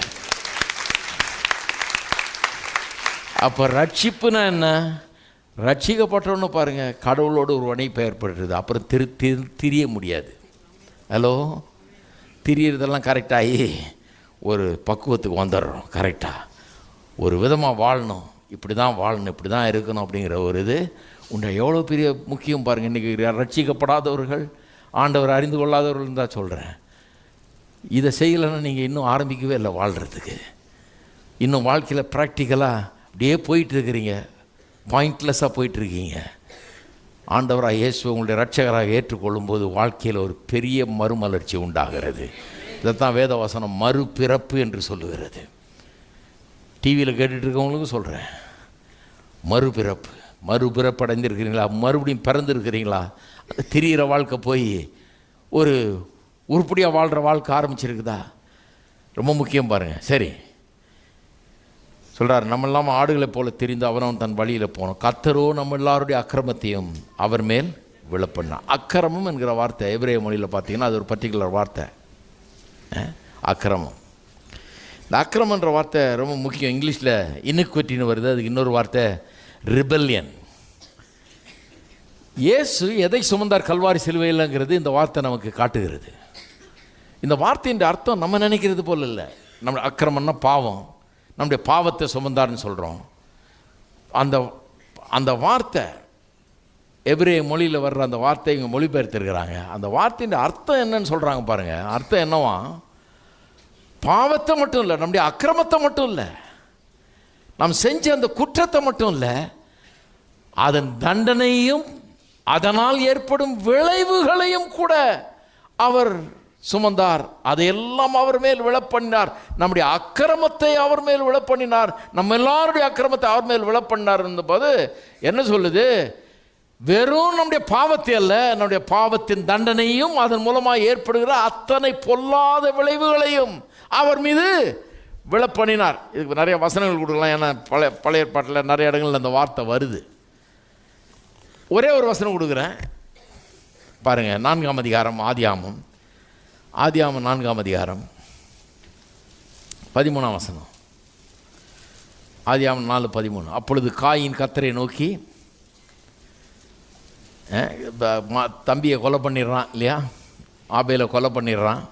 அப்போ ரட்சிப்புனா என்ன? ரட்சிக்கப்பட்டோன்னு பாருங்கள், கடவுளோடு ஒரு இணைப்பு ஏற்படுறது. அப்புறம் திரிய முடியாது. ஹலோ, திரியறதெல்லாம் கரெக்டாகி ஒரு பக்குவத்துக்கு வந்துடுறோம். கரெக்டாக ஒரு விதமாக வாழணும், இப்படி தான் வாழணும், இப்படி தான் இருக்கணும் அப்படிங்கிற ஒரு இது உன்னை எவ்வளோ பெரிய முக்கியம் பாருங்கள். இன்றைக்கி ரட்சிக்கப்படாதவர்கள், ஆண்டவர் அறிந்து கொள்ளாதவர்கள் தான் சொல்கிறேன். இதை செய்யலைன்னா நீங்கள் இன்னும் ஆரம்பிக்கவே இல்லை வாழ்கிறதுக்கு. இன்னும் வாழ்க்கையில் ப்ராக்டிக்கலாக அப்படியே போயிட்டுருக்கிறீங்க, பாயிண்ட்லெஸ்ஸாக போயிட்டுருக்கீங்க. ஆண்டவராக இயேசுவை உங்களுடைய ரட்சகராக ஏற்றுக்கொள்ளும்போது வாழ்க்கையில் ஒரு பெரிய மறுமலர்ச்சி உண்டாகிறது. இதைத்தான் வேதவசனம் மறுபிறப்பு என்று சொல்லுகிறது. டிவியில் கேட்டுட்ருக்கவங்களுக்கும் சொல்கிறேன், மறுபிறப்பு அடைந்திருக்கிறீங்களா? மறுபடியும் பிறந்திருக்கிறீங்களா? அது திரிகிற வாழ்க்கை போய் ஒரு உருப்படியாக வாழ்கிற வாழ்க்கை ஆரம்பிச்சிருக்குதா? ரொம்ப முக்கியம் பாருங்கள். சரி, சொல்கிறார், நம்ம இல்லாமல் ஆடுகளை போல திரிந்து அவனவன் தன் வழியில் போனோம். கர்த்தரோ நம்ம எல்லாருடைய அக்கிரமத்தையும் அவர் மேல் விழப்பண்ணார். அக்கிரமம் என்கிற வார்த்தை எபிரேய மொழியில் பார்த்தீங்கன்னா அது ஒரு பர்டிகுலர் வார்த்தை, அக்கிரமம். இந்த அக்கிரமன்ற வார்த்தை ரொம்ப முக்கியம். இங்கிலீஷில் இனிக்விட்டின்னு வருது, அதுக்கு இன்னொரு வார்த்தை ரிபல்லியன். இயேசு எதை சுமந்தார் கல்வாரி சிலுவையில்ங்கிறது இந்த வார்த்தை நமக்கு காட்டுகிறது. இந்த வார்த்தையின் அர்த்தம் நம்ம நினைக்கிறது போல் இல்லை. நம்ம அக்கிரமம்னா பாவம், நம்முடைய பாவத்தை சுமந்தார்னு சொல்கிறோம். அந்த வார்த்தை எபிரேய மொழியில் வர்ற அந்த வார்த்தை இங்கே மொழிபெயர்த்திருக்கிறாங்க. அந்த வார்த்தையின் அர்த்தம் என்னன்னு சொல்கிறாங்க பாருங்கள். அர்த்தம் என்னவா? பாவத்தை மட்டும் இல்லை, நம்முடைய அக்கிரமத்தை மட்டும் இல்லை, நாம் செஞ்ச அந்த குற்றத்தை மட்டும் இல்லை, அதன் தண்டனையும் அதனால் ஏற்படும் விளைவுகளையும் கூட அவர் சுமந்தார். அதையெல்லாம் அவர் மேல் விழப்பண்ணினார். நம்முடைய அக்கிரமத்தை அவர் மேல் விழப்பண்ணினார். நம்ம எல்லாருடைய அக்கிரமத்தை அவர் மேல் விழப்பண்ணினார் என்பது என்ன சொல்லுது? வெறும் நம்முடைய பாவத்தை அல்ல, நம்முடைய பாவத்தின் தண்டனையும் அதன் மூலமாக ஏற்படுகிற அத்தனை பொல்லாத விளைவுகளையும் அவர் மீது விழப்பண்ணினார். இதுக்கு நிறைய வசனங்கள் கொடுக்கலாம், ஏன்னா பழைய ஏற்பாட்டில் நிறைய இடங்களில் அந்த வார்த்தை வருது. ஒரே ஒரு வசனம் கொடுக்குறேன் பாருங்கள். 4ஆம் அதிகாரம் ஆதியாகமம் 4ஆம் அதிகாரம் 13ஆம் வசனம். ஆதியாகமம் 4:13. அப்பொழுது காயின் கர்த்தரை நோக்கி, தம்பியை கொலை பண்ணிடுறான் இல்லையா, ஆபேலை கொலை பண்ணிடுறான்.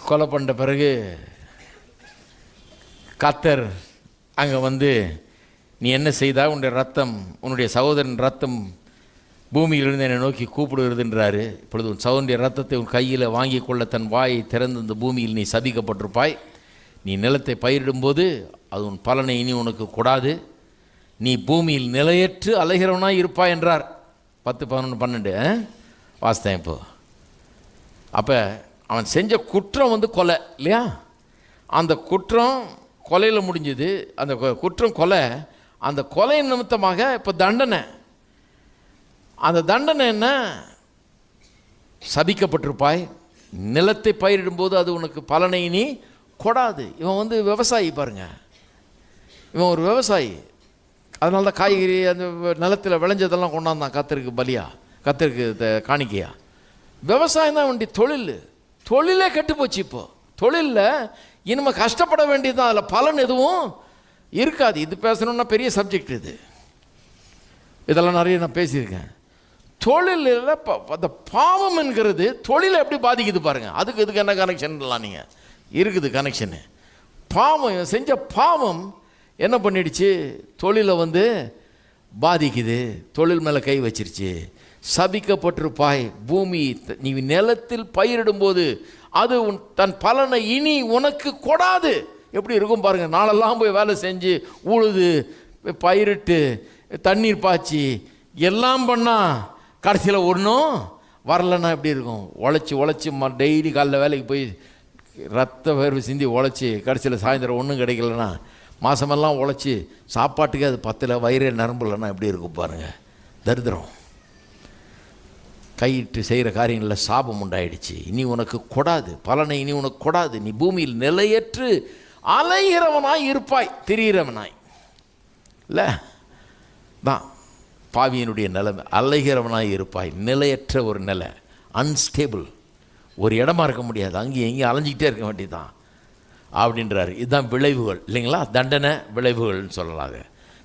கொலை பண்ண பிறகு கர்த்தர் அங்கே வந்து, நீ என்ன செய்தா? உன்னுடைய ரத்தம், உன்னுடைய சகோதரன் ரத்தம் பூமியிலிருந்து என்னை நோக்கி கூப்பிடுகிறதுன்றாரு. இப்பொழுது உன் சகோதரனுடைய ரத்தத்தை உன் கையில் வாங்கி கொள்ள தன் வாயை திறந்து இந்த பூமியில் நீ சபிக்கப்பட்டிருப்பாய். நீ நிலத்தை பயிரிடும்போது அது உன் பலனை இனி உனக்கு கூடாது. நீ பூமியில் நிலையற்று அலைகிறவனாய் இருப்பாய் என்றார். 10, 11, 12 வாஸ்தேன். இப்போ அப்போ அவன் செஞ்ச குற்றம் வந்து கொலை இல்லையா? அந்த குற்றம் கொலையில் முடிஞ்சது. அந்த குற்றம் கொலை. அந்த கொலை நிமித்தமாக இப்போ தண்டனை. அந்த தண்டனை என்ன? சபிக்கப்பட்டிருப்பாய், நிலத்தை பயிரிடும்போது அது உனக்கு பலனை நீ கொடாது. இவன் வந்து விவசாயி பாருங்க, இவன் ஒரு விவசாயி. அதனால தான் காய்கறி அந்த நிலத்தில் விளைஞ்சதெல்லாம் கொண்டாந்தான் கர்த்தருக்கு பலியா, கர்த்தருக்கு காணிக்கையா. விவசாயம் தான் வேண்டிய தொழிலே கெட்டு போச்சு. இப்போ தொழிலில் இனிமேல் கஷ்டப்பட வேண்டியது தான், அதில் பலன் எதுவும் இருக்காது. இது பேசணுன்னா பெரிய சப்ஜெக்ட் இது, இதெல்லாம் நிறைய நான் பேசியிருக்கேன். தொழிலில் அந்த பாவம் என்கிறது தொழிலை எப்படி பாதிக்குது பாருங்கள். இதுக்கு என்ன கனெக்ஷன்லாம் நீங்கள் இருக்குது கனெக்ஷனு. பாவம் செஞ்ச பாவம் என்ன பண்ணிடுச்சு? தொழிலை வந்து பாதிக்குது, தொழில் மேலே கை வச்சிருச்சு. சபிக்கப்பட்டிருப்பாய், பூமி நீ நிலத்தில் பயிரிடும்போது அது தன் பலனை இனி உனக்கு கொடாது. எப்படி இருக்கும் பாருங்கள். நாளெல்லாம் போய் வேலை செஞ்சு உழுது பயிரிட்டு தண்ணீர் பாய்ச்சி எல்லாம் பண்ணால் கடைசியில் ஒன்றும் வரலன்னா எப்படி இருக்கும்? உழைச்சி டெய்லி காலைல வேலைக்கு போய் ரத்த வேர்வை சிந்தி உழைச்சி கடைசியில் சாயந்தரம் ஒன்றும் கிடைக்கலன்னா, மாதமெல்லாம் உழைச்சி சாப்பாட்டுக்கே அது பத்தில் வயிறே நரம்புலன்னா எப்படி இருக்கும் பாருங்கள். தரித்திரம். கையிட்டு செய்கிற காரியங்களில் சாபம் உண்டாயிடுச்சு. இனி உனக்கு கொடாது, பலனை இனி உனக்கு கொடாது. நீ பூமியில் நிலையற்று அலைகிறவனாய் இருப்பாய், திரிகிறவனாய் இல்லை தான். பாவியினுடைய நிலைமை. அலைகிறவனாய் இருப்பாய், நிலையற்ற ஒரு நிலை, அன்ஸ்டேபிள், ஒரு இடமா இருக்க முடியாது, அங்கேயும் எங்கேயும் அலைஞ்சிக்கிட்டே இருக்க வேண்டியதுதான் அப்படின்றாரு. இதுதான் விளைவுகள் இல்லைங்களா, தண்டனை விளைவுகள்னு சொல்லலாங்க.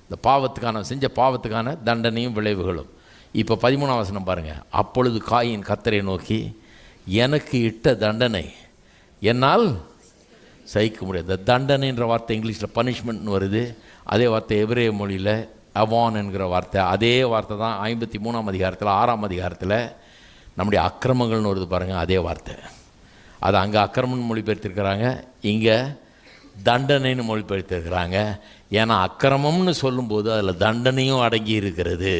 இந்த பாவத்துக்கான செஞ்ச பாவத்துக்கான தண்டனையும் விளைவுகளும். இப்போ 13ஆம் வசனம் பாருங்கள். அப்பொழுது காயின் கர்த்தரை நோக்கி, எனக்கு இட்ட தண்டனை என்னால் சகிக்க முடியாது. இந்த தண்டனைன்ற வார்த்தை இங்கிலீஷில் பனிஷ்மெண்ட்னு வருது. அதே வார்த்தை எபிரேய மொழியில் அவான் என்கிற வார்த்தை. அதே வார்த்தை தான் 53ஆம் அதிகாரத்தில் 6ஆம் அதிகாரத்தில் நம்முடைய அக்கிரமங்கள்னு வருது பாருங்கள், அதே வார்த்தை. அது அங்கே அக்கிரமம்னு மொழிபெயர்த்திருக்கிறாங்க, இங்கே தண்டனைன்னு மொழிபெயர்த்திருக்கிறாங்க. ஏன்னா அக்கிரமம்னு சொல்லும்போது அதில் தண்டனையும் அடங்கி இருக்கிறது.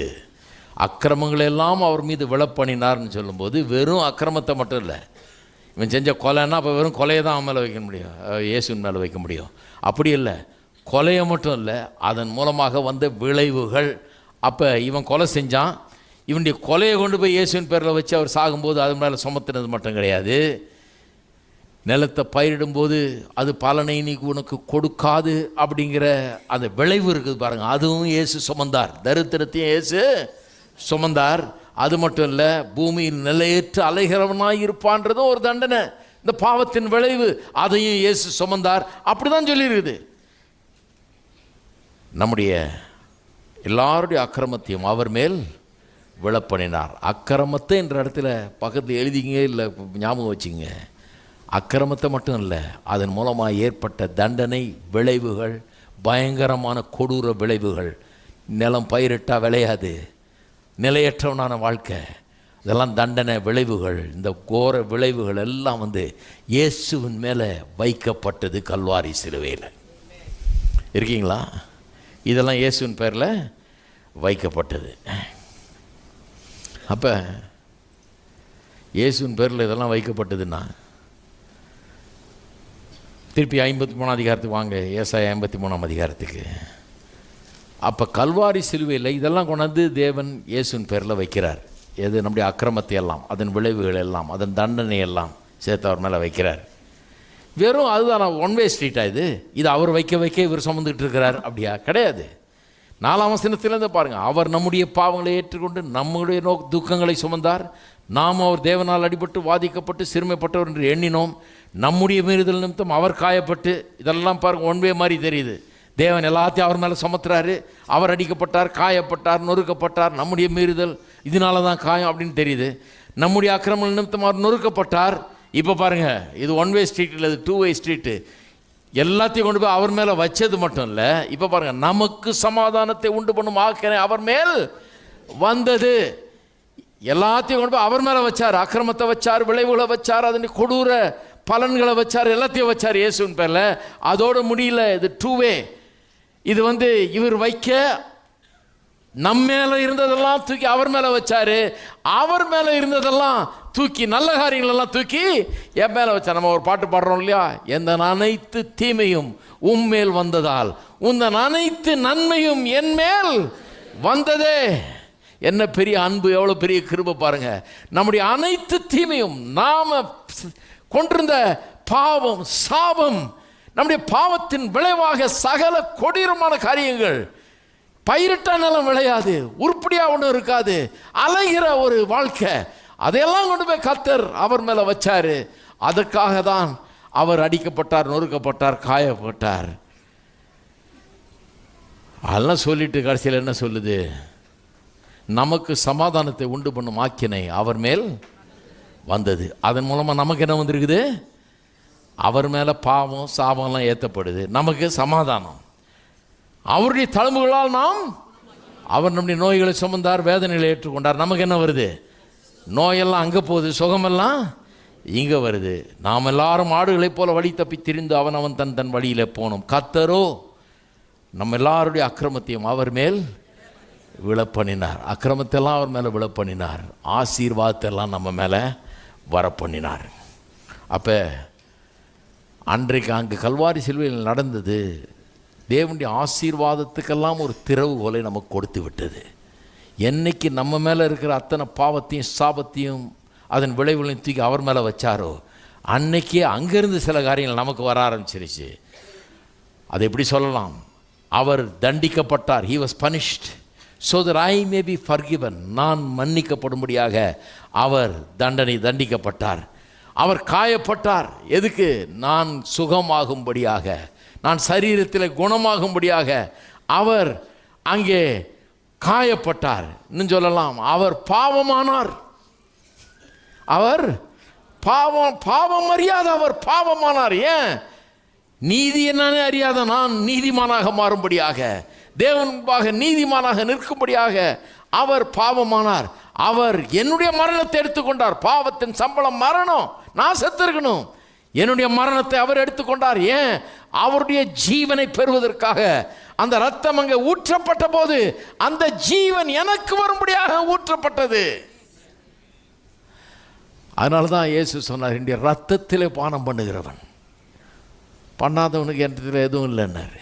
அக்கிரமங்களெல்லாம் அவர் மீது விழப்பண்ணினார்னு சொல்லும்போது வெறும் அக்கிரமத்தை மட்டும் இல்லை, இவன் செஞ்ச கொலைன்னா அப்போ வெறும் கொலையை தான் அவன் மேலே வைக்க முடியும், இயேசுவின் மேலே வைக்க முடியும். அப்படி இல்லை, கொலையை மட்டும் இல்லை, அதன் மூலமாக வந்த விளைவுகள். அப்போ இவன் கொலை செஞ்சான், இவனுடைய கொலையை கொண்டு போய் இயேசுவின் பேரில் வச்சு அவர் சாகும்போது அது மேலே சுமத்தினது மட்டும் கிடையாது, நிலத்தை பயிரிடும்போது அது பலனை நீ உனக்கு கொடுக்காது அப்படிங்கிற அந்த விளைவு இருக்குது பாருங்கள், அதுவும் இயேசு சுமந்தார். தரித்திரத்தையும் இயேசு சுமந்தார். அது மட்டும் இல்லை, பூமியில் நிலையற்று அலைகிறவனாய் இருப்பான்றதும் ஒரு தண்டனை, இந்த பாவத்தின் விளைவு, அதையும் இயேசு சுமந்தார். அப்படி தான் சொல்லியிருக்குது. நம்முடைய எல்லாருடைய அக்கிரமத்தையும் அவர் மேல் விழப்பண்ணினார். அக்கிரமத்தை என்ற இடத்துல பக்கத்தில் எழுதிங்க, இல்லை ஞாபகம் வச்சுங்க. அக்கிரமத்தை மட்டும் இல்லை, அதன் மூலமாக ஏற்பட்ட தண்டனை விளைவுகள், பயங்கரமான கொடூர விளைவுகள். நிலம் பயிரிட்டால் விளையாது, நிலையற்றவனான வாழ்க்கை, இதெல்லாம் தண்டனை விளைவுகள். இந்த கோர விளைவுகள் எல்லாம் இயேசுவின் மேலே வைக்கப்பட்டது கல்வாரி சிலுவையில். இருக்கீங்களா? இதெல்லாம் இயேசுவின் பேரில் வைக்கப்பட்டது. அப்போ இயேசுவின் பேரில் இதெல்லாம் வைக்கப்பட்டதுன்னா திருப்பி 53ஆம் அதிகாரத்துக்கு வாங்க, ஏசாயா 53ஆம் அதிகாரத்துக்கு. அப்போ கல்வாரி சிலுவையில் இதெல்லாம் கொண்டாந்து தேவன் இயேசுவின் பேரில் வைக்கிறார். எது? நம்முடைய அக்கிரமத்தை எல்லாம், அதன் விளைவுகள் எல்லாம், அதன் தண்டனை எல்லாம் சேர்த்து அவர் மேலே வைக்கிறார். வெறும் அதுதான் ஒன் வே ஸ்ட்ரீட்டாக இது அவர் வைக்க வைக்க இவர் சுமந்துக்கிட்டு இருக்கிறார் அப்படியா? கிடையாது. 4ஆம் வசனத்திலேருந்து பாருங்கள், அவர் நம்முடைய பாவங்களை ஏற்றுக்கொண்டு நம்முடைய துக்கங்களை சுமந்தார், நாம் அவர் தேவனால் அடிபட்டு வாதிக்கப்பட்டு சிறுமைப்பட்டவர் என்று எண்ணினோம், நம்முடைய மீறுதல் நிமித்தம் அவர் காயப்பட்டு. இதெல்லாம் பாருங்கள், ஒன் வே மாதிரி தெரியுது. தேவன் எல்லாத்தையும் அவர் மேலே சுமத்துறாரு. அவர் அடிக்கப்பட்டார், காயப்பட்டார், நொறுக்கப்பட்டார், நம்முடைய மீறுதல் இதனால தான் காயம் அப்படின்னு தெரியுது. நம்முடைய அக்கிரம நிமித்தம் அவர் நொறுக்கப்பட்டார். இப்போ பாருங்கள், இது ஒன் வே ஸ்ட்ரீட் இல்லை, இது 2 வே ஸ்ட்ரீட்டு. எல்லாத்தையும் கொண்டு போய் அவர் மேலே வச்சது மட்டும் இல்லை, இப்போ பாருங்கள், நமக்கு சமாதானத்தை உண்டு பண்ணும் ஆக்கினை அவர் மேல் வந்தது. எல்லாத்தையும் கொண்டு போய் அவர் மேலே வச்சார். அக்கிரமத்தை வச்சார், விளைவுகளை வச்சார், அதன் கொடூர பலன்களை வச்சார், எல்லாத்தையும் வச்சார் இயேசுவின் பேரில். அதோடு முடியல, இது 2 வே. இது இவர் வைக்க நம்ம மேலே இருந்ததெல்லாம் தூக்கி அவர் மேலே வச்சார், அவர் மேலே இருந்ததெல்லாம் தூக்கி, நல்ல காரியங்களெல்லாம் தூக்கி என் மேலே வச்சார். நம்ம ஒரு பாட்டு பாடுறோம் இல்லையா, எந்த அனைத்து தீமையும் உம்மேல் வந்ததால் உந்தன் அனைத்து நன்மையும் என் மேல் வந்ததே. என்ன பெரிய அன்பு, எவ்வளோ பெரிய கிருபை பாருங்க. நம்முடைய அனைத்து தீமையும், நாம் கொண்டிருந்த பாவம், சாபம், நம்முடைய பாவத்தின் விளைவாக சகல கொடூரமான காரியங்கள், பயிரிட்ட நிலம் விளையாது, உருப்படியாக ஒன்றும் இருக்காது, அலைகிற ஒரு வாழ்க்கை, அதையெல்லாம் கொண்டு போய் கர்த்தர் அவர் மேலே வச்சார். அதற்காக தான் அவர் அடிக்கப்பட்டார், நொறுக்கப்பட்டார், காயப்பட்டார். அதெல்லாம் சொல்லிட்டு கடைசியில் என்ன சொல்லுது? நமக்கு சமாதானத்தை உண்டு பண்ணும் ஆக்கினை அவர் மேல் வந்தது. அதன் மூலமாக நமக்கு என்ன வந்திருக்குது? அவர் மேலே பாவம் சாபம்லாம் ஏற்றப்படுது, நமக்கு சமாதானம். அவருடைய தழும்புகளால் நாம், அவர் நம்முடைய நோய்களை சுமந்தார், வேதனைகளை ஏற்றுக்கொண்டார். நமக்கு என்ன வருது? நோயெல்லாம் அங்கே போகுது, சுகமெல்லாம் இங்கே வருது. நாம் எல்லாரும் ஆடுகளைப் போல வழி தப்பி திரிந்து அவன் தன் தன் வழியில் போனோம். கர்த்தரோ நம்ம எல்லாருடைய அக்கிரமத்தையும் அவர் மேல் விழப்பண்ணினார். அக்கிரமத்தெல்லாம் அவர் மேலே விழப்பண்ணினார், ஆசீர்வாதத்தெல்லாம் நம்ம மேலே வரப்பண்ணினார். அப்போ அன்றைக்கு அங்கு கல்வாரி சிலுவையில் நடந்தது தேவனுடைய ஆசீர்வாதத்துக்கெல்லாம் ஒரு திறவுகோலை நமக்கு கொடுத்து விட்டது. என்னைக்கு நம்ம மேலே இருக்கிற அத்தனை பாவத்தையும் சாபத்தையும் அதன் விளைவுகளையும் தூக்கி அவர் மேலே வச்சாரோ, அன்னைக்கே அங்கேருந்து சில காரியங்கள் நமக்கு வர ஆரம்பிச்சிருச்சு. அதை எப்படி சொல்லலாம்? அவர் தண்டிக்கப்பட்டார், he was punished so that I may be forgiven. நான் மன்னிக்கப்படும்படியாக அவர் தண்டிக்கப்பட்டார். அவர் காயப்பட்டார். எதுக்கு? நான் சுகமாகும்படியாக, நான் சரீரத்தில் குணமாகும்படியாக அவர் அங்கே காயப்பட்டார். இன்னும் சொல்லலாம், அவர் பாவமானார். அவர் பாவம் அறியாத அவர் பாவமானார். ஏன்? நீதி என்னன்னு அறியாத நான் நீதிமானாக மாறும்படியாக, தேவன் முன்பாக நீதிமானாக நிற்கும்படியாக அவர் பாவமானார். அவர் என்னுடைய மரணத்தை எடுத்துக்கொண்டார். பாவத்தின் சம்பளம் மரணம். நான் செத்திருக்கணும். என்னுடைய மரணத்தை அவர் எடுத்துக்கொண்டார். ஏன்? அவருடைய ஜீவனை பெறுவதற்காக. அந்த ரத்தம் அங்கே ஊற்றப்பட்ட போது அந்த ஜீவன் எனக்கு வரும்படியாக ஊற்றப்பட்டது. அதனால தான் இயேசு சொன்னார், என்னுடைய ரத்தத்திலே பானம் பண்ணுகிறவன், பண்ணாதவனுக்கு என்னத்தில் எதுவும் இல்லைன்னாரு.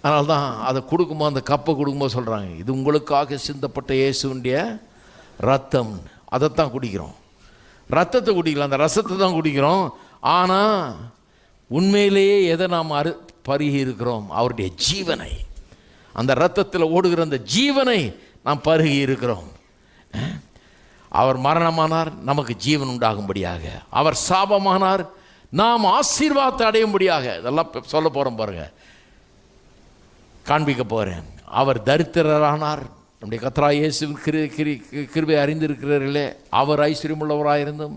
அதனால தான் அதை கொடுக்கும்போது, அந்த கப்பை கொடுக்கும்போது சொல்கிறாங்க, இது உங்களுக்காக சிந்தப்பட்ட இயேசுடைய ரத்தம். அதைத்தான் குடிக்கிறோம். ரத்தத்தை குடிக்கலாம், அந்த ரசத்தை தான் குடிக்கிறோம். ஆனால் உண்மையிலேயே எதை நாம் பருகி இருக்கிறோம்? அவருடைய ஜீவனை. அந்த ரத்தத்தில் ஓடுகிற அந்த ஜீவனை நாம் பருகி இருக்கிறோம். அவர் மரணமானார் நமக்கு ஜீவன் உண்டாகும்படியாக. அவர் சாபமானார் நாம் ஆசீர்வாதத்தை அடையும்படியாக. இதெல்லாம் சொல்ல போகிறோம் பாருங்க, காண்பிக்க போகிறேன். அவர் தரித்திரரானார். நம்முடைய கர்த்தராகிய இயேசுவின் கிருபை அறிந்திருக்கிறீர்களே, அவர் ஐஸ்வர்யமுள்ளவராயிருந்தும்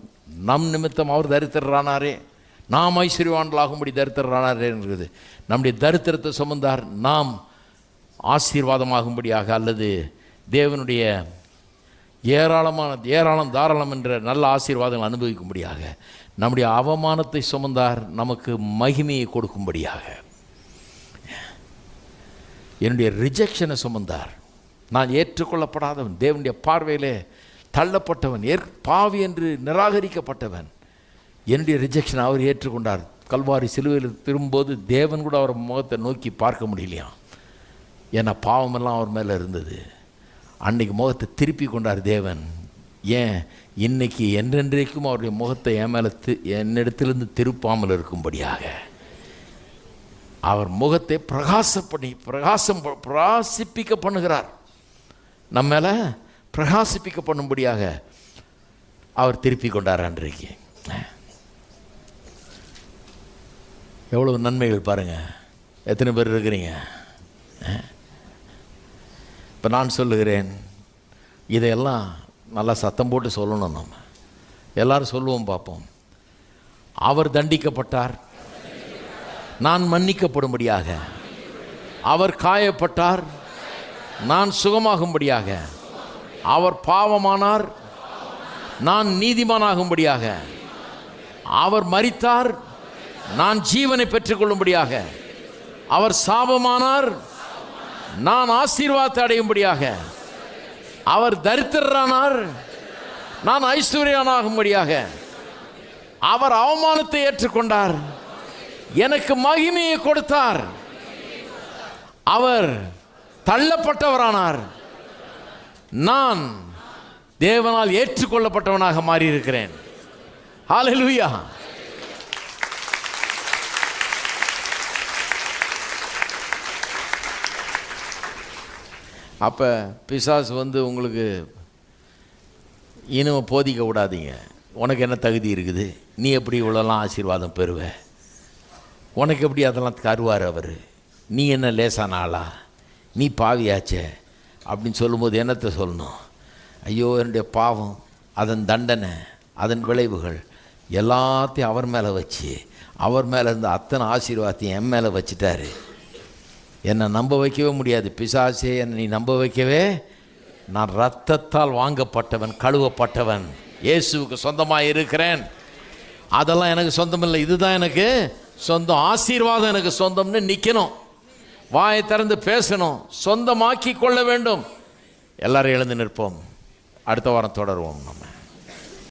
நம் நிமித்தம் அவர் தரித்திரரானாரே, நாம் ஐஸ்வர்யவான்களாகும்படி தரித்திரரானாரே என்கிறது. நம்முடைய தரித்திரத்தை சுமந்தார் நாம் ஆசீர்வாதமாகும்படியாக, அல்லது தேவனுடைய ஏராளம் தாராளம் என்ற நல்ல ஆசீர்வாதங்கள் அனுபவிக்கும்படியாக. நம்முடைய அவமானத்தை சுமந்தார் நமக்கு மகிமையை கொடுக்கும்படியாக. என்னுடைய ரிஜெக்ஷனை சுமந்தார். நான் ஏற்றுக்கொள்ளப்படாதவன், தேவனுடைய பார்வையிலே தள்ளப்பட்டவன், பாவி என்று நிராகரிக்கப்பட்டவன். என்னுடைய ரிஜெக்ஷனை அவர் ஏற்றுக்கொண்டார். கல்வாரி சிலுவையில் திரும்பும்போது தேவன் கூட அவர் முகத்தை நோக்கி பார்க்க முடியலையாம். ஏன்னா பாவமெல்லாம் அவர் மேலே இருந்தது. அன்னைக்கு முகத்தை திருப்பி கொண்டார் தேவன். ஏன்? இன்னைக்கு என்றென்றைக்கும் அவருடைய முகத்தை என் மேலே என்னிடத்திலிருந்து திருப்பாமல் இருக்கும்படியாக. அவர் முகத்தை பிரகாசிப்பிக்க பண்ணுகிறார். நம்ம மேலே பிரகாசிப்பிக்க பண்ணும்படியாக அவர் திருப்பி கொண்டார். அன்றைக்கு எவ்வளவு நன்மைகள் பாருங்கள். எத்தனை பேர் இருக்கிறீங்க? இப்போ நான் சொல்லுகிறேன், இதையெல்லாம் நல்லா சத்தம் போட்டு சொல்லணும். நம்ம எல்லாரும் சொல்லுவோம், பார்ப்போம். அவர் தண்டிக்கப்பட்டார் நான் மன்னிக்கப்படும்படியாக, அவர் காயப்பட்டார் நான் சுகமாகும்படியாக, அவர் பாவமானார் நான் நீதிமானாகும்படியாக, அவர் மரித்தார் நான் ஜீவனை பெற்றுக்கொள்ளும்படியாக, அவர் சாபமானார் நான் ஆசீர்வாதத்தை அடையும்படியாக, அவர் தரித்திரரானார் நான் ஐஸ்வர்யனாகும்படியாக, அவர் அவமானத்தை ஏற்றுக்கொண்டார் எனக்கு மகிமையை கொடுத்தார், அவர் தள்ளப்பட்டவரானார் நான் தேவனால் ஏற்றுக்கொள்ளப்பட்டவனாக மாறியிருக்கிறேன். ஹல்லேலூயா. அப்போ பிசாசு உங்களுக்கு இனிமே போதிக்க விடாதீங்க. உனக்கு என்ன தகுதி இருக்குது? நீ எப்படி இவ்வளோலாம் ஆசீர்வாதம் பெறுவ? உனக்கு எப்படி அதெல்லாம் தருவார் அவர்? நீ என்ன லேசான ஆளா? நீ பாவியாச்சே அப்படின்னு சொல்லும்போது என்னத்தை சொல்லணும்? ஐயோ, என்னுடைய பாவம், அதன் தண்டனை, அதன் விளைவுகள் எல்லாத்தையும் அவர் மேலே வச்சு, அவர் மேலே இருந்த அத்தனை ஆசீர்வாதத்தையும் என் மேலே வச்சுட்டாரு. என்னை நம்ப வைக்கவே முடியாது. பிசாசே, என்னை நீ நம்ப வைக்கவே. நான் இரத்தத்தால் வாங்கப்பட்டவன், கழுவப்பட்டவன், இயேசுவுக்கு சொந்தமாக இருக்கிறேன். அதெல்லாம் எனக்கு சொந்தம் இல்லை, இதுதான் எனக்கு சொந்தம். ஆசீர்வாதம் எனக்கு சொந்தம்னு நிற்கணும். வாயை திறந்து பேசணும். சொந்தமாக்கி கொள்ள வேண்டும். எல்லாரும் எழுந்து நிற்போம். அடுத்த வாரம் தொடருவோம் நம்ம.